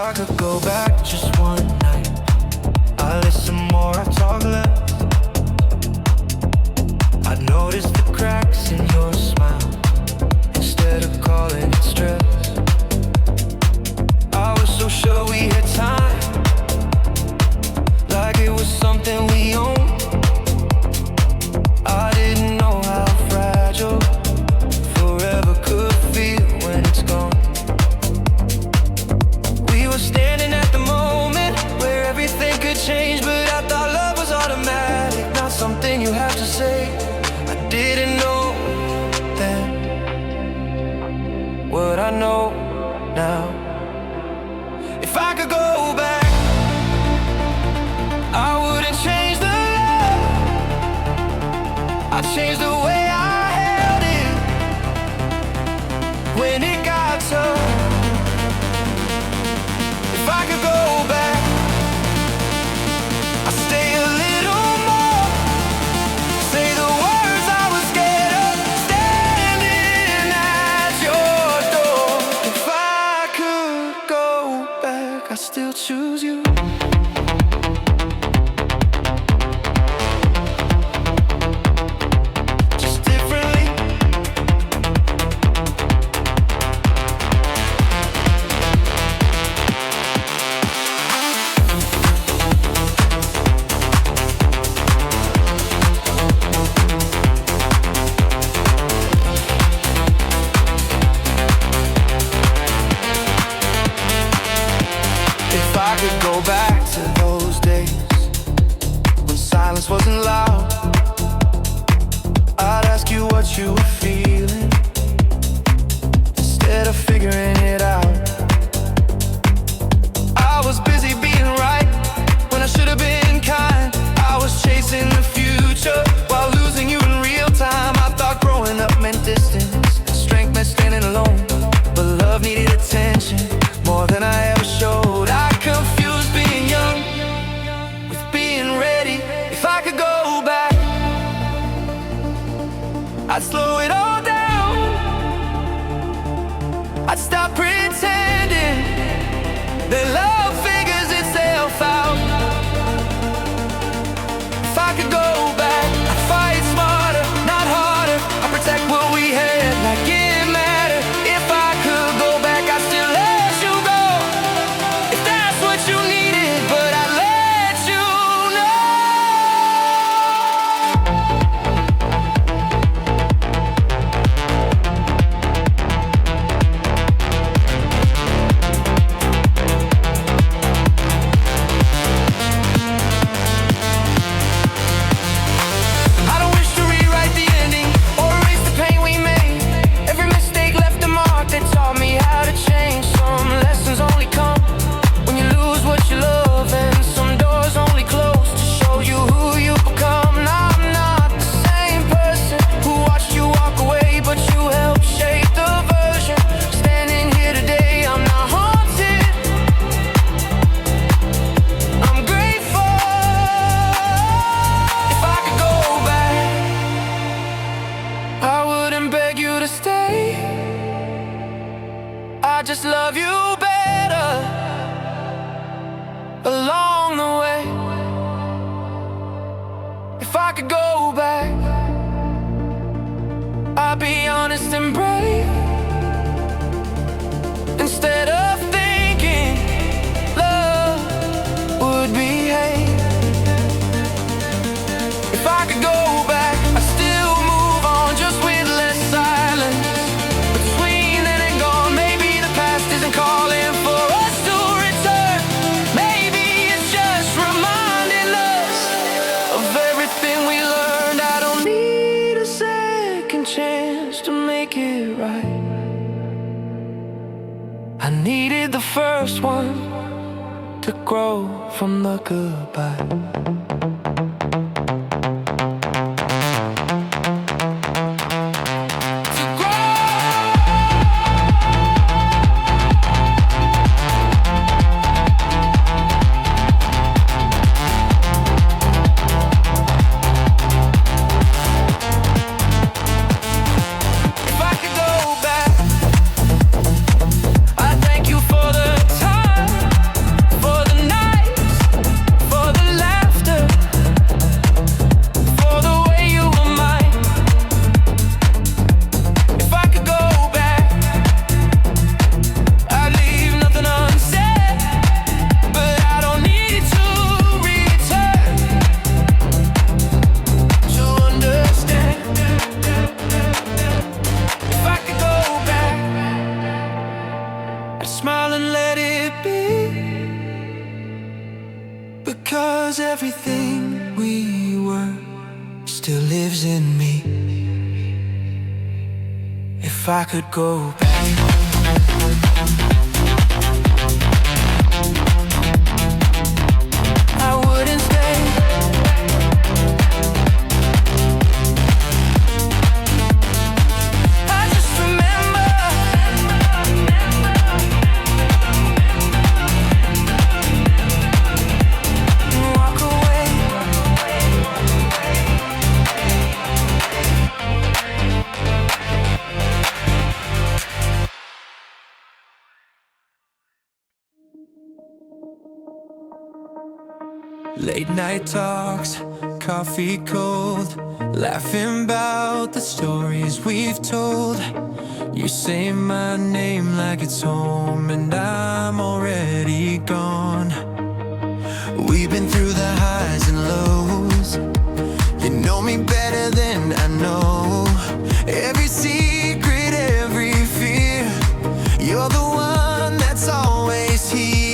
I could go back just one night, I listen more, I talk less. I'd notice the cracks in your smile instead of calling it stress. I was so sure we had time, like it was something we owned. I didn't know how fragile forever could feel when it's gone. We were standing at the moment where everything could change, but I thought love was automatic, not something you have to say. I didn't know then what I know now. If I could go back, I wouldn't change the love, I'd change the way I held it when it got tough. If I could go back, I'd stay a little more, say the words I was scared of, standing at your door. If I could go back, I'd still choose you. Just differently. If I could go back to those days when silence wasn't loud, I'd ask you what you were feeling instead of figuring it out. I was busy being right when I should have been kind. I was chasing the future while losing you in real time. I thought growing up meant distance, strength meant standing alone, but love needed attention more than I ever showed. I confused being young with being ready. If I could go back, I'd slow it all down, I'd stop pretending that love figures itself out. If I could go back, I'd fight smarter, not harder. I'd protect what we had like it mattered. If I could go back, I'd still let you go if that's what you needed, but I'd let you know. I don't wish to rewrite the ending or erase the pain we made. Every mistake left a mark that taught me how to change. Some lessons only come when you lose what you love, and some doors only close to show you who you become. Now I'm not the same person who watched you walk away, but you helped shape the version. Standing here today, I'm not haunted, I'm grateful. If I could go back, I wouldn't beg you to stay, I just love you better along the way. If I could go back, I'd be honest and brave instead of thinking love would be hate. If I could go back, I'd still move on, just with less silence between then and gone. Maybe the past isn't calling for us to return. Maybe it's just reminding us of everything we learned. I don't need a second chance to make it right, I needed the first one to grow from the goodbye. and let it be. Because everything we were still lives in me. If I could go back, I wouldn't stay. I just remember and walk away. Late night talks, coffee cold, laughing about the stories we've told. You say my name like it's home and I'm already gone. We've been through the highs and lows. You know me better than I know. Every secret, every fear, you're the one that's always here.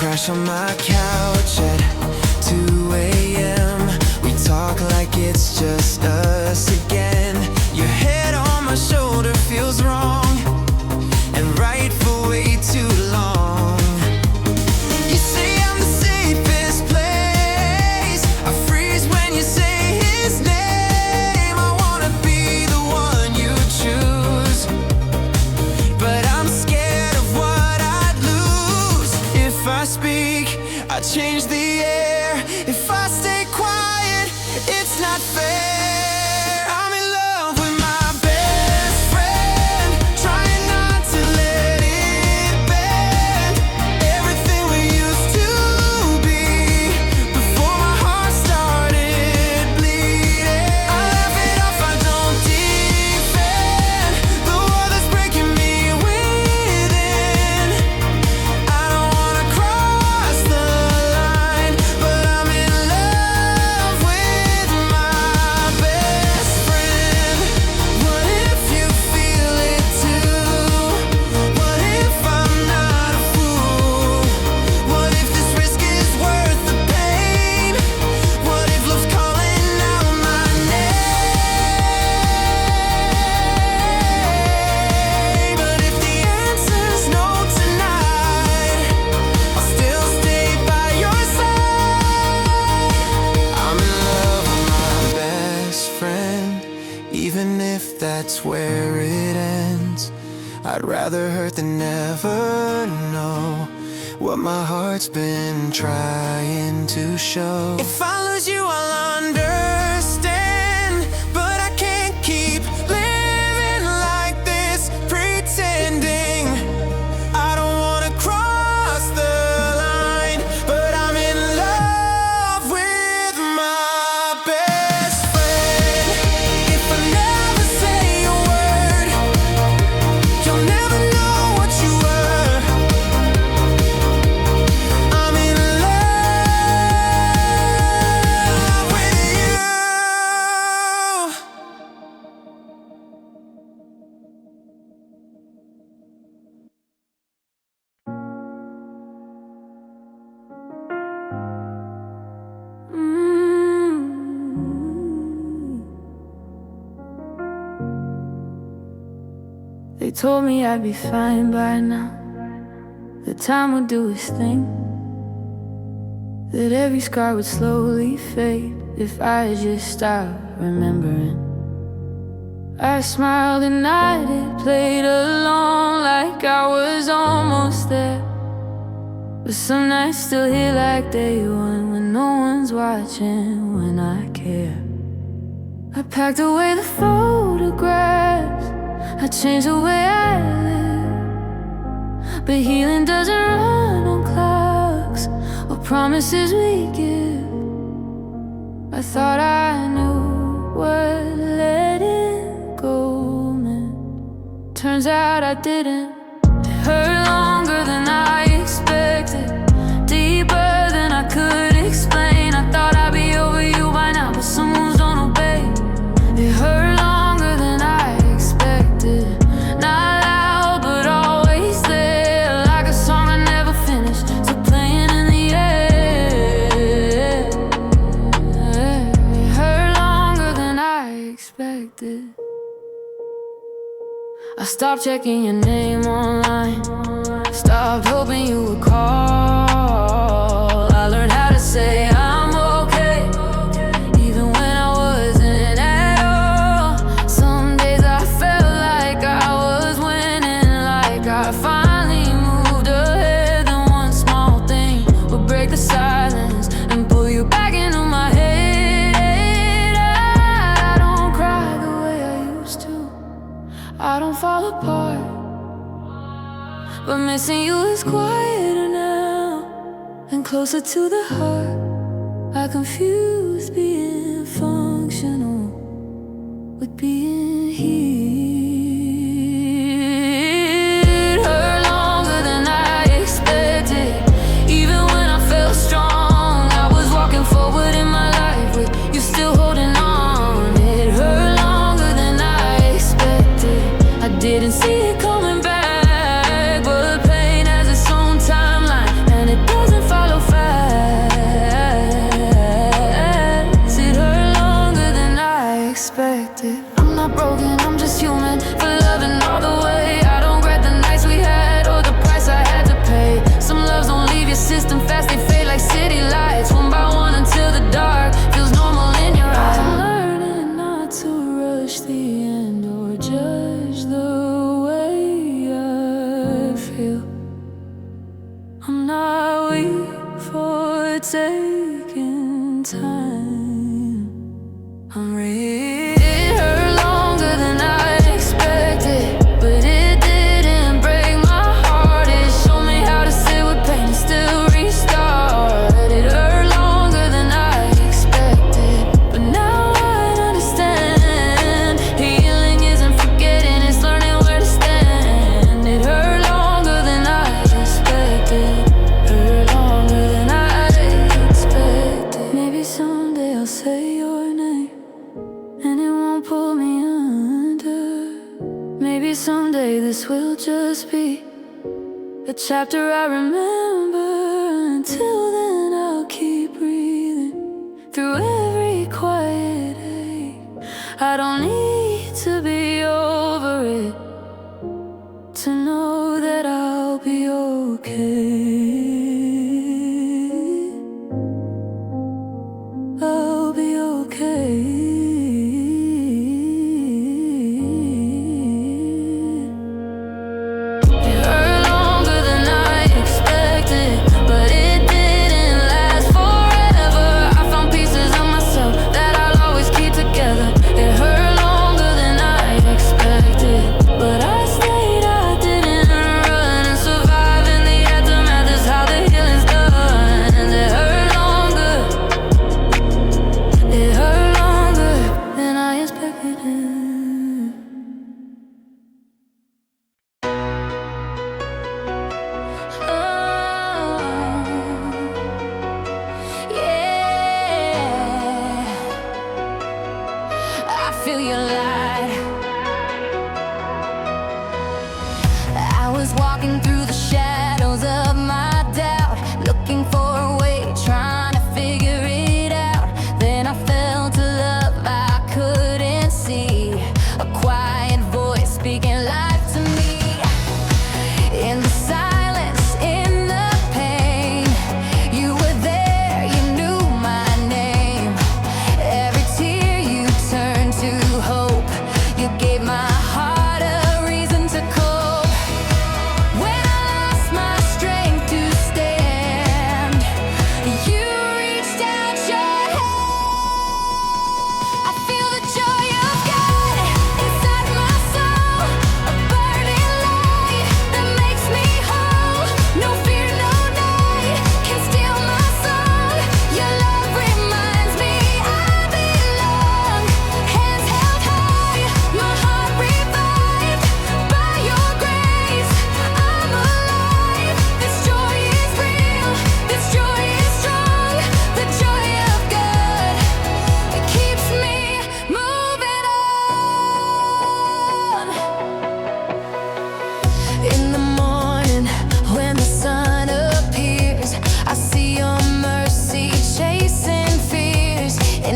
Crash on my couch at 2 a.m. We talk like it's just us again. Your head on my shoulder feels wrong and right for way too long. You say I'm the safest place. I freeze when you say his name. I wanna be the one you choose, but I'm scared of what I'd lose. If I speak, I change the air. If I stay quiet, it's not fair. I'm in love with my best friend, trying not to let it bend. Everything we used to be before my heart started bleeding. I laugh it off, I don't defend the war that's breaking me within. I don't wanna cross the line, but I'm in love with my best friend. What if you feel it too? What if I'm not a fool? What if this risk is worth the pain? What if love's calling out my name? But if the answer's no tonight, I'll still stay by your side. I'm in love with my best friend, even if that's where it ends. I'd rather hurt than never know what my heart's been trying to show. If I lose you, I'll understand, but I can't keep living like this, pretending. I don't wanna cross the line, but I'm in love with my best friend. If I never say a word, you'll never know what you were. I'm in love. They told me I'd be fine by now, that time would do its thing, that every scar would slowly fade if I just stopped remembering. I smiled at night, it played along like I was almost there. But some nights still hit like day one, when no one's watching, when I care. I packed away the photographs, I changed the way I live. But healing doesn't run on clocks or promises we give. I thought I knew what letting go meant. Turns out I didn't. It hurt longer than I expected, deeper than I could explain. I thought I'd be over you by now, but some wounds don't obey. It hurt longer than I expected, not loud but always there, like a song I never finished, still playing in the air. It hurt longer than I expected. I stopped checking your name online, stopped hoping you would call. I learned how to say I'm okay, even when I wasn't at all. Some days I felt like I was winning, like I finally moved ahead. Then one small thing would break the silence and pull you back into my head. I don't cry the way I used to, I don't fall apart, but missing you is quieter now and closer to the heart. I confuse being functional with being here. It hurt longer than I expected, even when I felt strong. I was walking forward in my life with you still holding on. It hurt longer than I expected. I didn't see it coming back, but pain has its own timeline and it doesn't follow fast. It hurt longer than I expected. I'm not broken, I'm just human, for loving all the way. I don't regret the nights we had or the price I had to pay. Some loves don't leave your system fast, they fade like city lights, one by one until the dark feels normal in your eyes. I'm learning not to rush the end or judge the way I feel. I'm not weak for taking time, I'm real. It hurt longer than I expected, but it didn't break my heart. It showed me how to sit with pain and still restart. It hurt longer than I expected, but now I understand. Healing isn't forgetting, it's learning where to stand. It hurt longer than I expected, hurt longer than I expected. Maybe someday I'll say your name and it won't pull me under. Maybe someday this will just be a chapter I remember. Until then I'll keep breathing through every quiet ache. I don't need to be over it to know that I'll be okay. I'll be okay. It hurt longer than I expected, but it didn't last forever. I found pieces of myself that I'll always keep together. It hurt longer than I expected, but I stayed, I didn't run, and survive in the aftermath is how the healing's done. It hurt longer than I expected. Oh, yeah, I feel your light. I was walking through the shadows of my doubt, looking for a way, trying to figure it out. Then I felt a love I couldn't see, a quiet voice speaking life to me.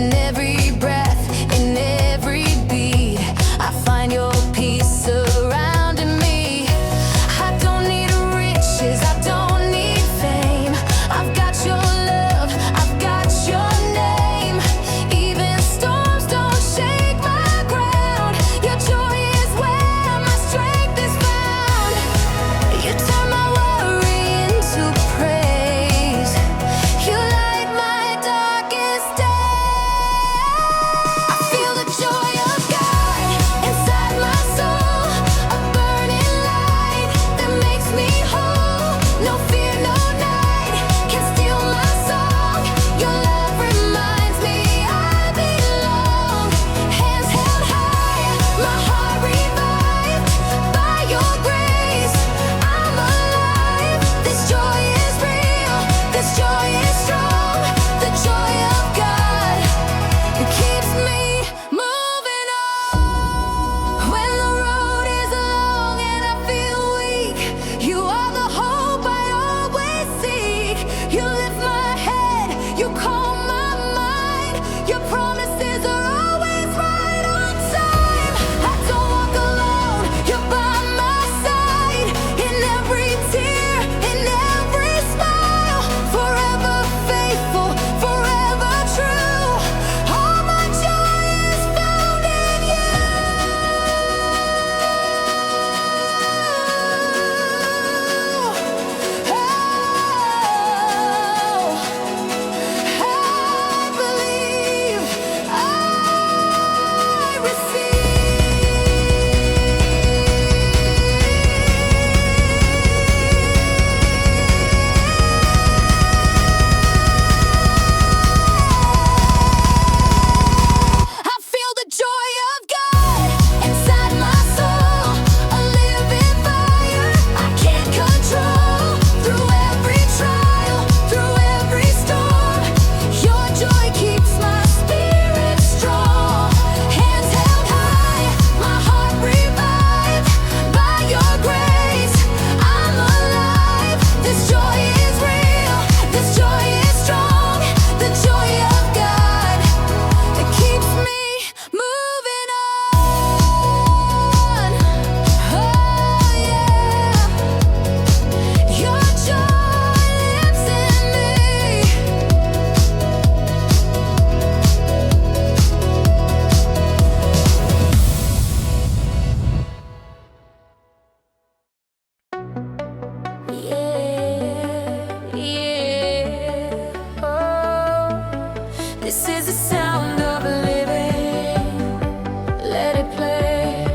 in every breath, in every beat. I find your peace surrounding me. I don't need riches, I don't need fame. I've got your love, I've got your name. Even storms don't shake my ground. Your joy is where my strength is found. You turn my worry into praise. You light my darkest day. I feel the joy of God inside my soul, a burning light that makes me whole. No fear, no night can steal my song. Your love reminds me I belong. Hands held high, my heart revived by your grace. I'm alive. This joy is real. This joy is strong. The joy of God, it keeps me moving on. When the road is long and I feel weak, you are the hope I always seek. You lift my head, you calm my mind. Your promises are always right on time. I don't walk alone, you're by my side. In every tear, in every smile, forever faithful, forever true. All my joy is found in you. I believe, I receive. I feel the joy of God inside my soul, a living fire I can't control. Through every trial, through every storm, your joy keeps my spirit strong. Hands held high, my heart revived by your grace. I'm alive. This joy is real. This joy is strong. The joy of God that keeps me moving on. Oh yeah, your joy lives in me. Yeah, yeah. Oh, this is the sound of living. Let it play.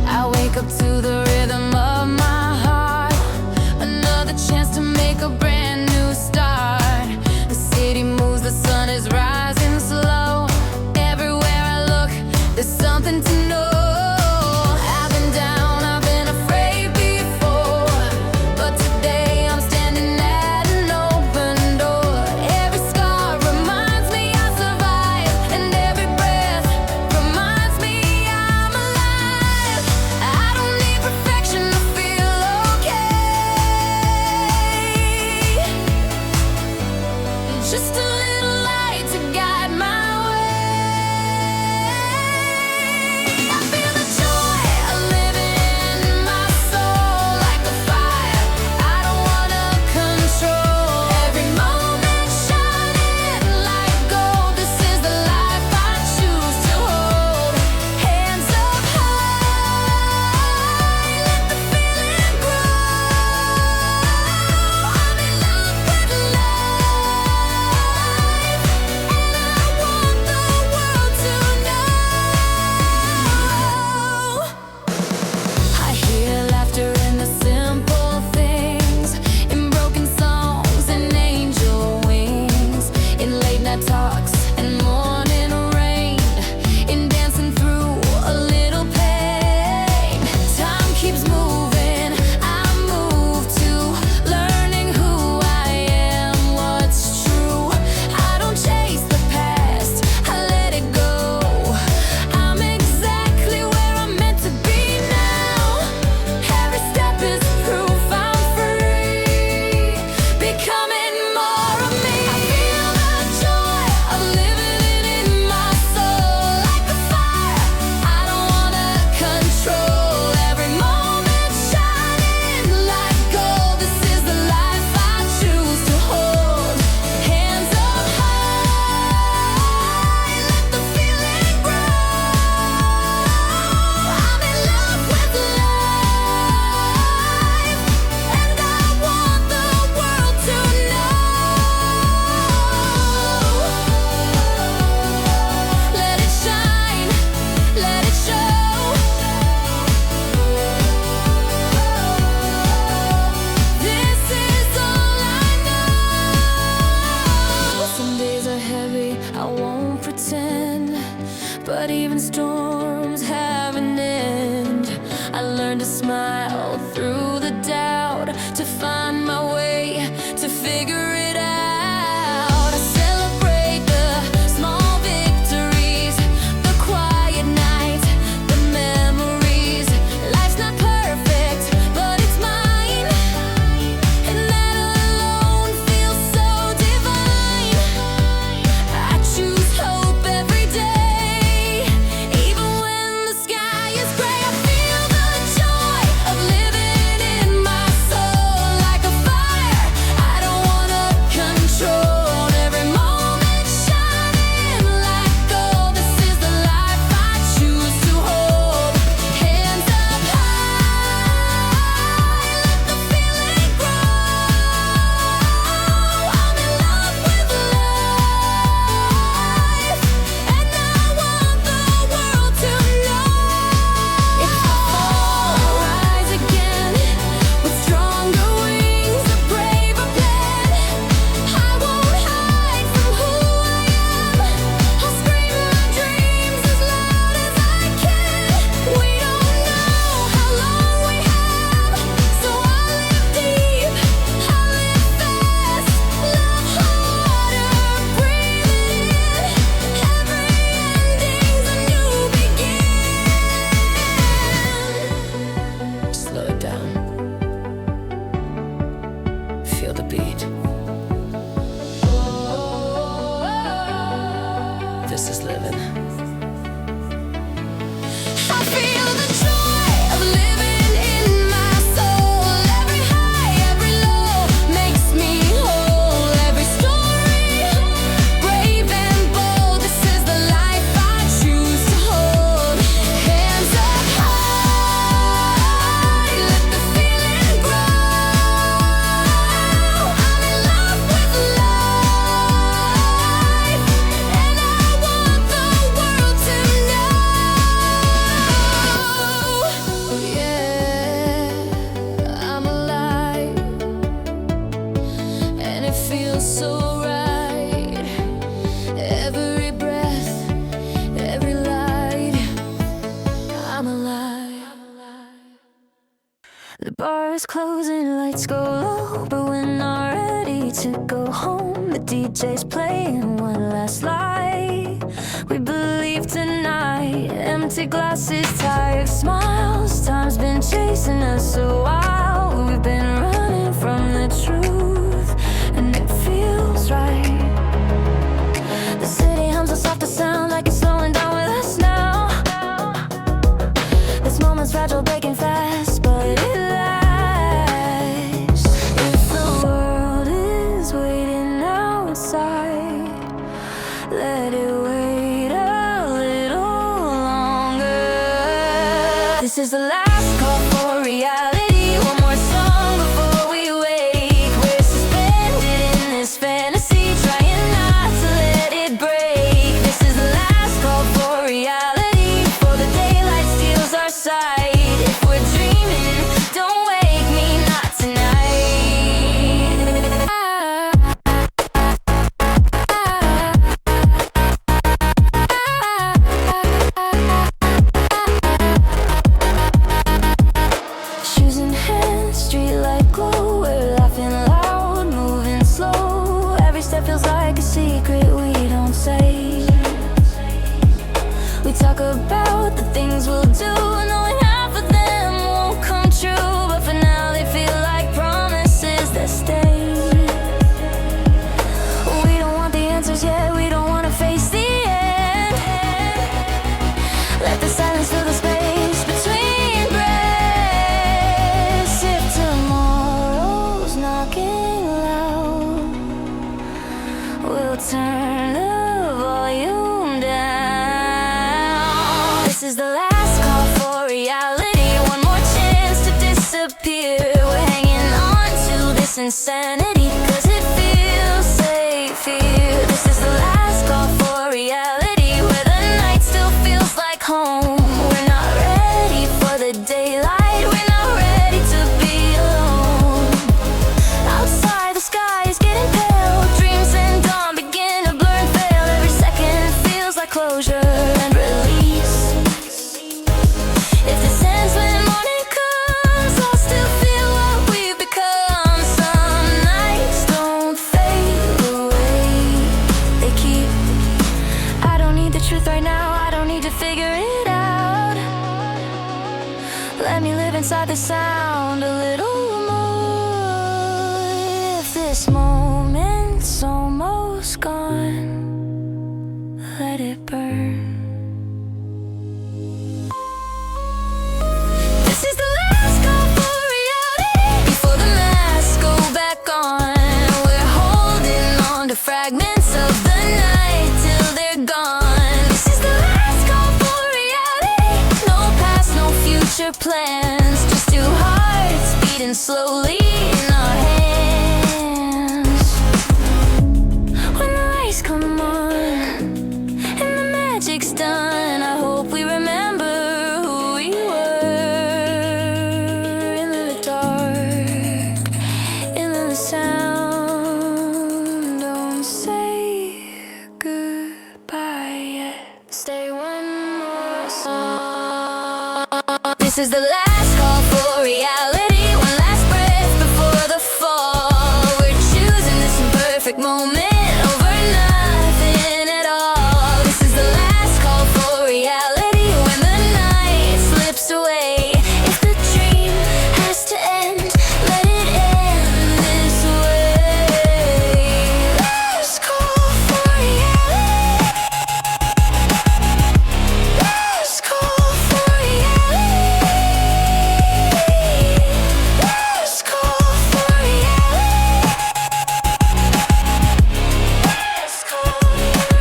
I wake up to the rhythm of my heart. Another chance to make a brand new start. The city moves, the sun is rising slow. Everywhere I look, there's something to know. I've been down, I've been afraid before, but today I'm standing at an open door. Every scar reminds me I survived, and every breath reminds me I'm alive. I don't need perfection to feel okay. Just a little light to guide my way. I feel the joy of living in my soul like a fire I don't wanna control. Every moment shining like gold. This is the life I choose to hold. Hands up high, let the feeling grow. I'm in love with love. even storms have an end. I learned to smile through the doubt, to find my way, to figure it out. I celebrate the small victories, the quiet nights, the memories. Life's not perfect, but it's mine, and that alone feels so divine. I choose hope every day, even when the sky is gray. I feel the joy of living in my soul like a fire. I don't wanna control every moment, shining like gold. This is the life I choose to hold. Hands up high, let the feeling grow. I'm in love with life, and I want the world to know. If I fall, I'll rise again with stronger wings, a braver plan. I won't hide from who I am. I'll scream my dreams as loud as I can. We don't know how long we have, so I'll live deep, I'll live fast, love harder, breathe it in. Every ending's a new begin. Slow it down. Feel the beat. This is living. I feel the joy of living in my soul. Every high, every low makes me whole. Every story, brave and bold. This is the life I choose to hold. Hands up high, let the feeling grow. I'm in love with life, and I want the world to know. Yeah, I'm alive, and it feels so right. Every breath, every light, I'm alive. The bar is closing, lights go low, but we're not ready to go home. The DJ's playing one last light. We believe tonight. Empty glasses, tired smiles. Time's been chasing us a while. We've been running from the truth, and it feels right. The city hums a softer sound, like it's slowing down with us now. This moment's fragile, breaking fast, but it lasts. If the world is waiting outside, let it wait a little longer. This is the last call for reality. One more song before we wake. We're suspended in this fantasy, trying not to let it break. This is the last call for reality, before the daylight steals our sight. If we're dreaming, don't wake me, not tonight. Shoes in hand, streetlight glow. We're laughing loud, moving slow. Every step feels like a secret we don't say. We talk about the things we'll do, knowing half of them won't come true, but for now they feel like promises that stay. We don't want the answers yet, we don't want to face the end. Let the silence fill the space between breaths. If tomorrow's knocking loud, we'll turn the volume down. This is the last call for reality. One more chance to disappear. We're hanging on to this insanity, 'cause it feels safe here. This is the last call for reality, where the night still feels like home. We're not ready for the daylight, we're not ready to be alone. Outside the sky is getting pale, dreams and dawn begin to blur and fail. Every second feels like closure and release. figure it out. Let me live inside the sound a little more. If this moment's almost gone, let it burn. This is the last call for reality. Before the masks go back on, we're holding on to fragments of the night till they're gone. This is the last call for reality. No past, no future plans, just two hearts beating slowly in our hands. When the lights come on and the magic's done, I hope we remember who we were in the dark, in the sound. Don't say goodbye yet. Stay one more song. This is the last call for reality. One last breath before the fall. We're choosing this imperfect moment over nothing at all. This is the last call for reality. When the night slips away, if the dream has to end, let it end this way. Last call for reality. Last call for reality. Last call for reality. Last call for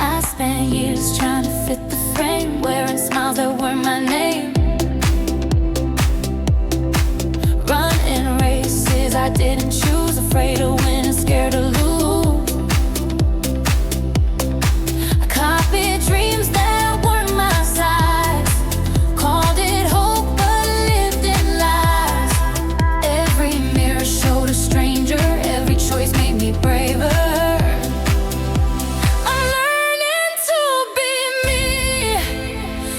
I spent years trying to fit the frame, wearing smiles that were my name, running races I didn't choose, afraid of winning, scared to lose. I copied dreams that weren't my size, called it hope but lived in lies. Every mirror showed a stranger, every choice made me braver. I'm learning to be me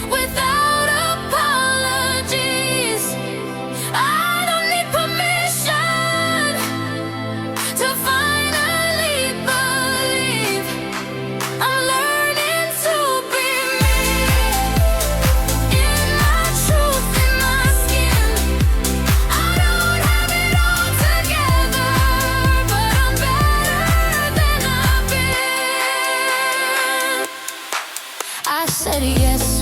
without apologies. I don't need permission to finally believe. I'm learning to be me in my truth, in my skin. I don't have it all together, but I'm better than I've been. I said yes